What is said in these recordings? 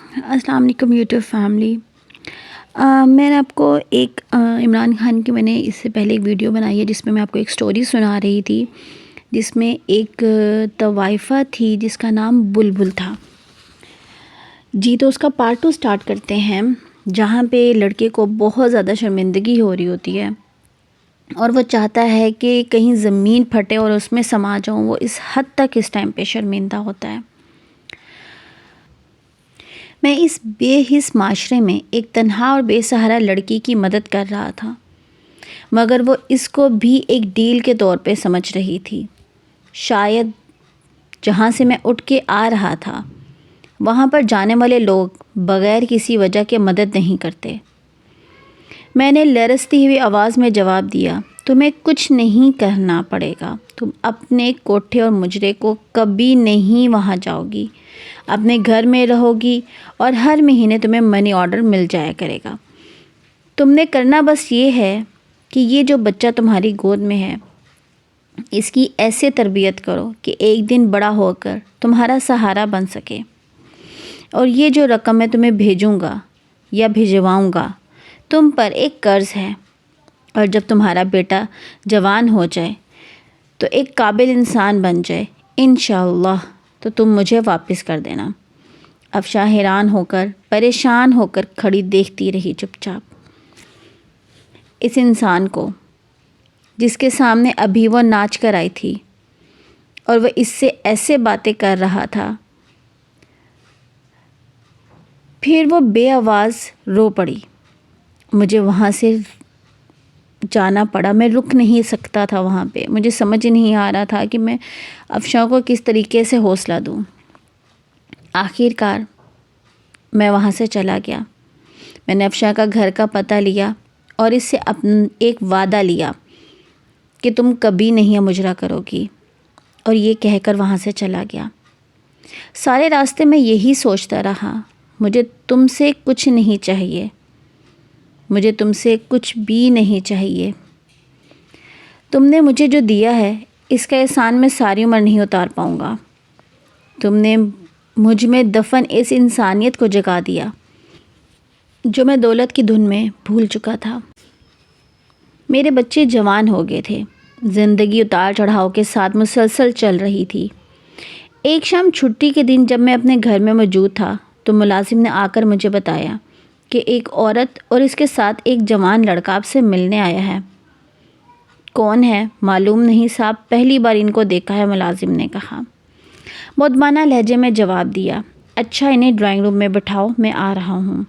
السلام علیکم YouTube family. میں نے آپ کو ایک عمران خان کی میں نے اس سے پہلے ایک ویڈیو بنائی ہے جس میں آپ کو ایک سٹوری سنا رہی تھی، جس میں ایک طوائفہ تھی جس کا نام بلبل تھا جی۔ تو اس کا پارٹ 2 سٹارٹ کرتے ہیں، جہاں پہ لڑکے کو بہت زیادہ شرمندگی ہو رہی ہوتی ہے اور وہ چاہتا ہے کہ کہیں زمین پھٹے اور اس میں سما جاؤں۔ وہ اس حد تک اس ٹائم پہ شرمندہ ہوتا ہے۔ میں اس بے حس معاشرے میں ایک تنہا اور بے سہارا لڑکی کی مدد کر رہا تھا، مگر وہ اس کو بھی ایک ڈیل کے طور پہ سمجھ رہی تھی۔ شاید جہاں سے میں اٹھ کے آ رہا تھا وہاں پر جانے والے لوگ بغیر کسی وجہ کے مدد نہیں کرتے۔ میں نے لرزتی ہوئی آواز میں جواب دیا، تمہیں کچھ نہیں کرنا پڑے گا، تم اپنے کوٹھے اور مجرے کو کبھی نہیں وہاں جاؤ گی، اپنے گھر میں رہو گی اور ہر مہینے تمہیں منی آرڈر مل جایا کرے گا۔ تم نے کرنا بس یہ ہے کہ یہ جو بچہ تمہاری گود میں ہے اس کی ایسے تربیت کرو کہ ایک دن بڑا ہو کر تمہارا سہارا بن سکے، اور یہ جو رقم میں تمہیں بھیجوں گا یا بھجواؤں گا تم پر ایک قرض ہے، اور جب تمہارا بیٹا جوان ہو جائے تو ایک قابل انسان بن جائے انشاءاللہ تو تم مجھے واپس کر دینا۔ افشاں حیران ہو کر پریشان ہو کر کھڑی دیکھتی رہی چپ چاپ اس انسان کو جس کے سامنے ابھی وہ ناچ کر آئی تھی اور وہ اس سے ایسے باتیں کر رہا تھا۔ پھر وہ بے آواز رو پڑی۔ مجھے وہاں سے جانا پڑا، میں رک نہیں سکتا تھا وہاں پہ۔ مجھے سمجھ نہیں آ رہا تھا کہ میں افشاں کو کس طریقے سے حوصلہ دوں۔ آخر کار میں وہاں سے چلا گیا۔ میں نے افشاں کا گھر کا پتہ لیا اور اس سے ایک وعدہ لیا کہ تم کبھی نہیں مجرا کرو گی، اور یہ کہہ کر وہاں سے چلا گیا۔ سارے راستے میں یہی سوچتا رہا، مجھے تم سے کچھ نہیں چاہیے، مجھے تم سے کچھ بھی نہیں چاہیے۔ تم نے مجھے جو دیا ہے اس کا احسان میں ساری عمر نہیں اتار پاؤں گا۔ تم نے مجھ میں دفن اس انسانیت کو جگا دیا جو میں دولت کی دھن میں بھول چکا تھا۔ میرے بچے جوان ہو گئے تھے، زندگی اتار چڑھاؤ کے ساتھ مسلسل چل رہی تھی۔ ایک شام چھٹی کے دن جب میں اپنے گھر میں موجود تھا تو ملازم نے آ کر مجھے بتایا کہ ایک عورت اور اس کے ساتھ ایک جوان لڑکا آپ سے ملنے آیا ہے۔ کون ہے معلوم نہیں صاحب، پہلی بار ان کو دیکھا ہے، ملازم نے کہا۔ مؤدبانہ لہجے میں جواب دیا، اچھا انہیں ڈرائنگ روم میں بٹھاؤ، میں آ رہا ہوں۔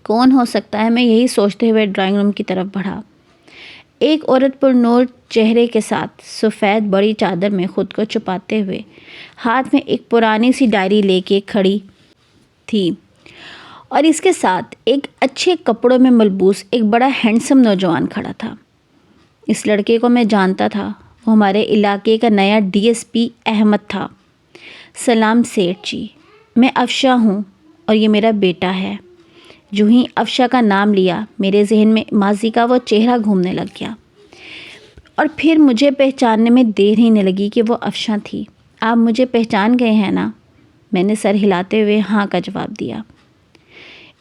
کون ہو سکتا ہے، میں یہی سوچتے ہوئے ڈرائنگ روم کی طرف بڑھا۔ ایک عورت پر نور چہرے کے ساتھ سفید بڑی چادر میں خود کو چھپاتے ہوئے ہاتھ میں ایک پرانی سی ڈائری لے کے کھڑی تھی، اور اس کے ساتھ ایک اچھے کپڑوں میں ملبوس ایک بڑا ہینڈسم نوجوان کھڑا تھا۔ اس لڑکے کو میں جانتا تھا، وہ ہمارے علاقے کا نیا DSP احمد تھا۔ سلام سیٹھ جی، میں افشاں ہوں اور یہ میرا بیٹا ہے۔ جو ہی افشاں کا نام لیا میرے ذہن میں ماضی کا وہ چہرہ گھومنے لگ گیا، اور پھر مجھے پہچاننے میں دیر ہی نہیں لگی کہ وہ افشاں تھی۔ آپ مجھے پہچان گئے ہیں نا؟ میں نے سر ہلاتے ہوئے ہاں کا جواب دیا۔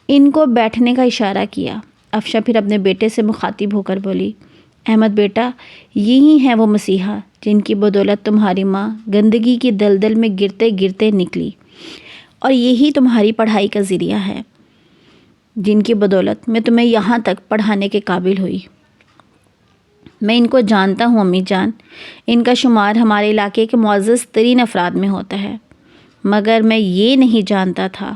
ان کو بیٹھنے کا اشارہ کیا۔ افشاں پھر اپنے بیٹے سے مخاطب ہو کر بولی، احمد بیٹا، یہی ہیں وہ مسیحا جن کی بدولت تمہاری ماں گندگی کی دلدل میں گرتے گرتے نکلی، اور یہی تمہاری پڑھائی کا ذریعہ ہے، جن کی بدولت میں تمہیں یہاں تک پڑھانے کے قابل ہوئی۔ میں ان کو جانتا ہوں امی جان، ان کا شمار ہمارے علاقے کے معزز ترین افراد میں ہوتا ہے، مگر میں یہ نہیں جانتا تھا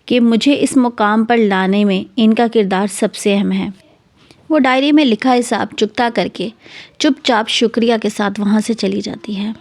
کہ مجھے اس مقام پر لانے میں ان کا کردار سب سے اہم ہے۔ وہ ڈائری میں لکھا حساب چکتا کر کے چپ چاپ شکریہ کے ساتھ وہاں سے چلی جاتی ہے۔